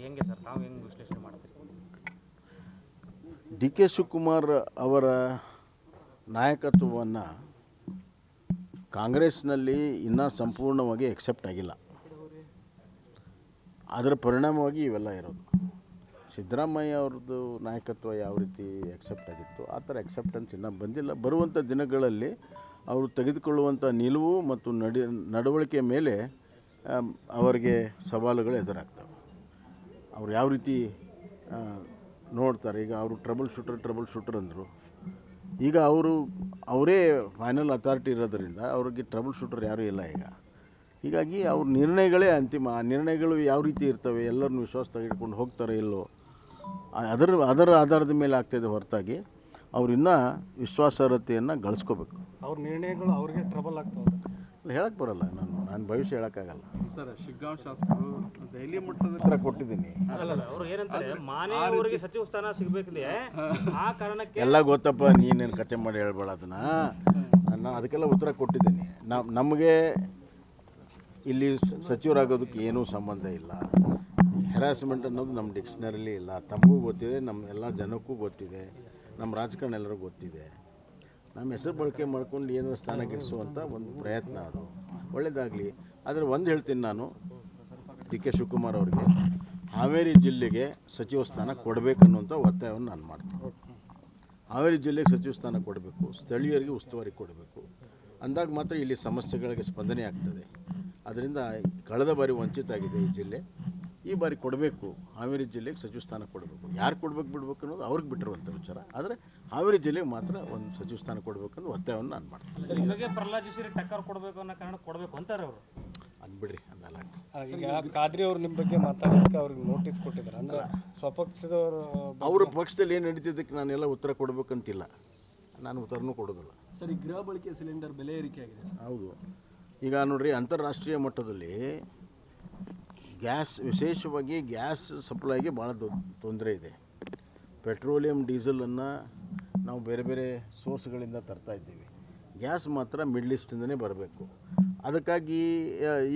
ಹೆಂಗೆ ಸರ್, ತಾವು ಹೆಂಗೆ ವಿಶ್ಲೇಷಣೆ ಮಾಡ್ತೀರಿ? ಡಿ ಕೆ ಶಿವಕುಮಾರ್ ಅವರ ನಾಯಕತ್ವವನ್ನು ಕಾಂಗ್ರೆಸ್ನಲ್ಲಿ ಇನ್ನೂ ಸಂಪೂರ್ಣವಾಗಿ ಎಕ್ಸೆಪ್ಟ್ ಆಗಿಲ್ಲ. ಅದರ ಪರಿಣಾಮವಾಗಿ ಇವೆಲ್ಲ ಇರೋದು. ಸಿದ್ದರಾಮಯ್ಯ ಅವ್ರದ್ದು ನಾಯಕತ್ವ ಯಾವ ರೀತಿ ಎಕ್ಸೆಪ್ಟ್ ಆಗಿತ್ತು ಆ ಥರ ಎಕ್ಸೆಪ್ಟೆನ್ಸ್ ಇನ್ನೂ ಬಂದಿಲ್ಲ. ಬರುವಂಥ ದಿನಗಳಲ್ಲಿ ಅವರು ತೆಗೆದುಕೊಳ್ಳುವಂಥ ನಿಲುವು ಮತ್ತು ನಡವಳಿಕೆ ಮೇಲೆ ಅವರಿಗೆ ಸವಾಲುಗಳು ಎದುರಾಗ್ತವೆ. ಅವ್ರು ಯಾವ ರೀತಿ ನೋಡ್ತಾರೆ. ಈಗ ಅವರು ಟ್ರಬಲ್ ಶೂಟರ್ ಅಂದರು. ಈಗ ಅವರೇ ಫೈನಲ್ ಅಥಾರಿಟಿ ಇರೋದರಿಂದ ಅವ್ರಿಗೆ ಟ್ರಬಲ್ ಶೂಟರ್ ಯಾರೂ ಇಲ್ಲ ಈಗ. ಹೀಗಾಗಿ ಅವ್ರ ನಿರ್ಣಯಗಳೇ ಅಂತಿಮ. ಆ ನಿರ್ಣಯಗಳು ಯಾವ ರೀತಿ ಇರ್ತವೆ, ಎಲ್ಲರನ್ನೂ ವಿಶ್ವಾಸ ತೆಗೆದುಕೊಂಡು ಹೋಗ್ತಾರೆ ಇಲ್ಲೋ, ಅದರ ಆಧಾರದ ಮೇಲೆ ಆಗ್ತಾಯಿದೆ ಹೊರತಾಗಿ ಅವ್ರು ಇನ್ನೂ ವಿಶ್ವಾಸಾರ್ಹತೆಯನ್ನು ಗಳಿಸ್ಕೋಬೇಕು. ಅವ್ರ ನಿರ್ಣಯಗಳು ಅವ್ರಿಗೆ ಟ್ರಬಲ್ ಆಗ್ತವೆ ಹೇಳಕ್ಕೆ ಬರೋಲ್ಲ. ನಾನು ಭವಿಷ್ಯ ಹೇಳೋಕ್ಕಾಗಲ್ಲ ಸರ್. ಶಿಗ್ಗಾಂವ್ ಶಾಸಕರು ದೆಹಲಿ ಮಟ್ಟದ ಹತ್ರ ಕೊಟ್ಟಿದ್ದೀನಿ. ಅವ್ರು ಏನಂತಾರೆ, ಮಾನ್ಯ ಅವರಿಗೆ ಸಚಿವ ಸ್ಥಾನ ಸಿಗಬೇಕಿದೆ, ಆ ಕಾರಣಕ್ಕೆ ಎಲ್ಲ ಗೊತ್ತಪ್ಪ, ನೀನೇನು ಕತೆ ಮಾಡಿ ಹೇಳ್ಬೇಡ ಅದನ್ನು. ನಾನು ಅದಕ್ಕೆಲ್ಲ ಉತ್ತರ ಕೊಟ್ಟಿದ್ದೀನಿ. ನಮಗೆ ಇಲ್ಲಿ ಸಚಿವರಾಗೋದಕ್ಕೆ ಏನೂ ಸಂಬಂಧ ಇಲ್ಲ. ಹೆರಾಸ್ಮೆಂಟ್ ಅನ್ನೋದು ನಮ್ಮ ಡಿಕ್ಷನರಿಲಿ ಇಲ್ಲ. ತಮಗೂ ಗೊತ್ತಿದೆ, ನಮ್ಮ ಎಲ್ಲ ಜನಕ್ಕೂ ಗೊತ್ತಿದೆ, ನಮ್ಮ ರಾಜಕಾರಣ ಎಲ್ಲರಿಗೂ ಗೊತ್ತಿದೆ. ನಮ್ಮ ಹೆಸರು ಬಳಕೆ ಮಾಡ್ಕೊಂಡು ಏನೋ ಸ್ಥಾನ ಗಿಡಿಸುವಂಥ ಒಂದು ಪ್ರಯತ್ನ ಅದು ಒಳ್ಳೆಯದಾಗಲಿ. ಆದರೆ ಒಂದು ಹೇಳ್ತೀನಿ, ನಾನು ಡಿ ಕೆ ಶಿವಕುಮಾರ್ ಅವರಿಗೆ ಹಾವೇರಿ ಜಿಲ್ಲೆಗೆ ಸಚಿವ ಸ್ಥಾನ ಕೊಡಬೇಕನ್ನುವಂಥ ಒತ್ತಾಯವನ್ನು ನಾನು ಮಾಡ್ತೀನಿ. ಹಾವೇರಿ ಜಿಲ್ಲೆಗೆ ಸಚಿವ ಸ್ಥಾನ ಕೊಡಬೇಕು, ಸ್ಥಳೀಯರಿಗೆ ಉಸ್ತುವಾರಿ ಕೊಡಬೇಕು. ಅಂದಾಗ ಮಾತ್ರ ಇಲ್ಲಿ ಸಮಸ್ಯೆಗಳಿಗೆ ಸ್ಪಂದನೆ ಆಗ್ತದೆ. ಅದರಿಂದ ಕಳೆದ ಬಾರಿ ವಂಚಿತ ಆಗಿದೆ ಈ ಜಿಲ್ಲೆ. ಈ ಬಾರಿ ಕೊಡಬೇಕು, ಹಾವೇರಿ ಜಿಲ್ಲೆಗೆ ಸಚಿವ ಸ್ಥಾನ ಕೊಡಬೇಕು. ಯಾರು ಕೊಡಬೇಕು ಬಿಡಬೇಕು ಅನ್ನೋದು ಅವ್ರಿಗೆ ಬಿಟ್ಟಿರುವಂಥ ವಿಚಾರ. ಆದರೆ ಹಾವೇರಿ ಜಿಲ್ಲೆಗೆ ಮಾತ್ರ ಒಂದು ಸಚಿವ ಸ್ಥಾನ ಕೊಡಬೇಕಂತ ಒತ್ತಾಯವನ್ನು ನಾನು ಮಾಡ್ತೀನಿ. ಸರ್, ಇವಾಗೆ ಪ್ರಹ್ಲಾದ್ ಜೋಶಿ ಟಕ್ಕರ್ ಕೊಡಬೇಕು ಅನ್ನೋ ಕಾರಣ ಕೊಡಬೇಕು ಅಂತಾರೆ ಅವರು. ಅದು ಬಿಡ್ರಿ, ಅದೆಲ್ಲ ಈಗ ಖಾದ್ರಿ ಅವ್ರು ನಿಮ್ಮ ಬಗ್ಗೆ ಮಾತಾಡೋದಕ್ಕೆ ಅವ್ರಿಗೆ ನೋಟಿಸ್ ಕೊಟ್ಟಿದ್ದಾರೆ. ಅಂದರೆ ಸ್ವಪಕ್ಷದವರು ಅವ್ರ ಪಕ್ಷದಲ್ಲಿ ಏನು ನಡೀತಿದ್ದಕ್ಕೆ ನಾನೆಲ್ಲ ಉತ್ತರ ಕೊಡಬೇಕಂತಿಲ್ಲ. ನಾನು ಉತ್ತರನೂ ಕೊಡೋದಿಲ್ಲ. ಸರ್, ಈ ಗೃಹ ಬಳಕೆ ಸಿಲಿಂಡರ್ ಬೆಲೆ ಏರಿಕೆ ಆಗಿದೆ. ಹೌದು. ಈಗ ನೋಡ್ರಿ, ಅಂತಾರಾಷ್ಟ್ರೀಯ ಮಟ್ಟದಲ್ಲಿ ವಿಶೇಷವಾಗಿ ಗ್ಯಾಸ್ ಸಪ್ಲೈಗೆ ಭಾಳ ತೊಂದರೆ ಇದೆ. ಪೆಟ್ರೋಲಿಯಂ ಡೀಸೆಲನ್ನು ನಾವು ಬೇರೆ ಬೇರೆ ಸೋರ್ಸ್ಗಳಿಂದ ತರ್ತಾ ಇದ್ದೀವಿ. ಗ್ಯಾಸ್ ಮಾತ್ರ ಮಿಡ್ಲ್ ಈಸ್ಟಿಂದನೇ ಬರಬೇಕು. ಅದಕ್ಕಾಗಿ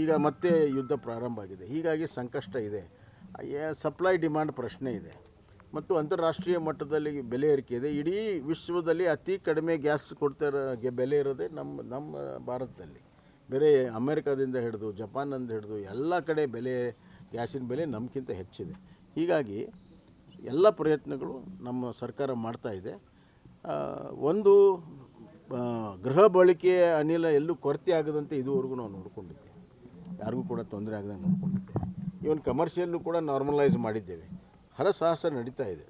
ಈಗ ಮತ್ತೆ ಯುದ್ಧ ಪ್ರಾರಂಭ ಆಗಿದೆ. ಹೀಗಾಗಿ ಸಂಕಷ್ಟ ಇದೆ. ಸಪ್ಲೈ ಡಿಮ್ಯಾಂಡ್ ಪ್ರಶ್ನೆ ಇದೆ ಮತ್ತು ಅಂತಾರಾಷ್ಟ್ರೀಯ ಮಟ್ಟದಲ್ಲಿ ಬೆಲೆ ಏರಿಕೆ ಇದೆ. ಇಡೀ ವಿಶ್ವದಲ್ಲಿ ಅತಿ ಕಡಿಮೆ ಗ್ಯಾಸ್ ಬೆಲೆ ಇರೋದೇ ನಮ್ಮ ಭಾರತದಲ್ಲಿ. ಬೇರೆ ಅಮೇರಿಕಾದಿಂದ ಹಿಡಿದು ಜಪಾನಿಂದ ಹಿಡಿದು ಎಲ್ಲ ಕಡೆ ಗ್ಯಾಸಿನ ಬೆಲೆ ನಮಗಿಂತ ಹೆಚ್ಚಿದೆ. ಹೀಗಾಗಿ ಎಲ್ಲ ಪ್ರಯತ್ನಗಳು ನಮ್ಮ ಸರ್ಕಾರ ಮಾಡ್ತಾ ಇದೆ. ಒಂದು ಗೃಹ ಬಳಕೆ ಅನಿಲ ಎಲ್ಲೂ ಕೊರತೆ ಆಗದಂತೆ ಇದುವರೆಗೂ ನಾವು ನೋಡ್ಕೊಂಡಿದ್ದೇವೆ. ಯಾರಿಗೂ ಕೂಡ ತೊಂದರೆ ಆಗದಂಗೆ ನೋಡ್ಕೊಂಡಿದ್ದೇವೆ. ಇವನ್ ಕಮರ್ಷಿಯಲ್ಲೂ ಕೂಡ ನಾರ್ಮಲೈಸ್ ಮಾಡಿದ್ದೇವೆ. ಹರಸಾಹಸ ನಡೀತಾ ಇದೆ.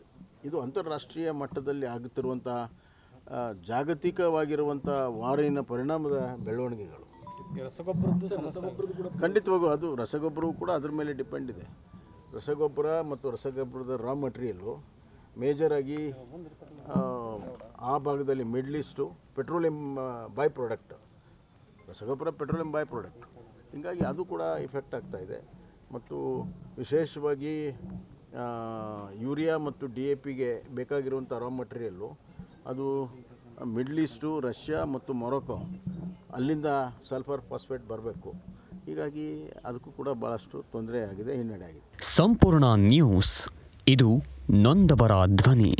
ಇದು ಅಂತಾರಾಷ್ಟ್ರೀಯ ಮಟ್ಟದಲ್ಲಿ ಆಗುತ್ತಿರುವಂಥ ಜಾಗತಿಕವಾಗಿರುವಂಥ ವಾರಿನ ಪರಿಣಾಮದ ಬೆಳವಣಿಗೆಗಳು. ಖಂಡಿತವಾಗೂ ಅದು ರಸಗೊಬ್ಬರವೂ ಕೂಡ ಅದ್ರ ಮೇಲೆ ಡಿಪೆಂಡ್ ಇದೆ. ರಸಗೊಬ್ಬರ ಮತ್ತು ರಸಗೊಬ್ಬರದ ರಾ ಮಟೀರಿಯಲ್ಲು ಮೇಜರಾಗಿ ಆ ಭಾಗದಲ್ಲಿ middle is to petroleum by product. ರಸಗೊಬ್ಬರ ಪೆಟ್ರೋಲಿಯಂ ಬೈ ಪ್ರಾಡಕ್ಟ್. ಹೀಗಾಗಿ ಅದು ಕೂಡ ಇಫೆಕ್ಟ್ ಆಗ್ತಾಯಿದೆ. ಮತ್ತು ವಿಶೇಷವಾಗಿ ಯೂರಿಯಾ ಮತ್ತು DAPಗೆ ಬೇಕಾಗಿರುವಂಥ ರಾ ಮಟೀರಿಯಲ್ಲು ಅದು ಮಿಡ್ಲ್ ಈಸ್ಟು, ರಷ್ಯಾ ಮತ್ತು ಮೊರೊಕೊ, ಅಲ್ಲಿಂದ ಸಲ್ಫರ್ ಫಾಸ್ಫೇಟ್ ಬರಬೇಕು. ಹೀಗಾಗಿ ಅದಕ್ಕೂ ಕೂಡ ಭಾಳಷ್ಟು ತೊಂದರೆ ಆಗಿದೆ, ಹಿನ್ನಡೆ ಆಗಿದೆ. ಸಂಪೂರ್ಣ ನ್ಯೂಸ್, ಇದು ನೊಂದವರ ಧ್ವನಿ.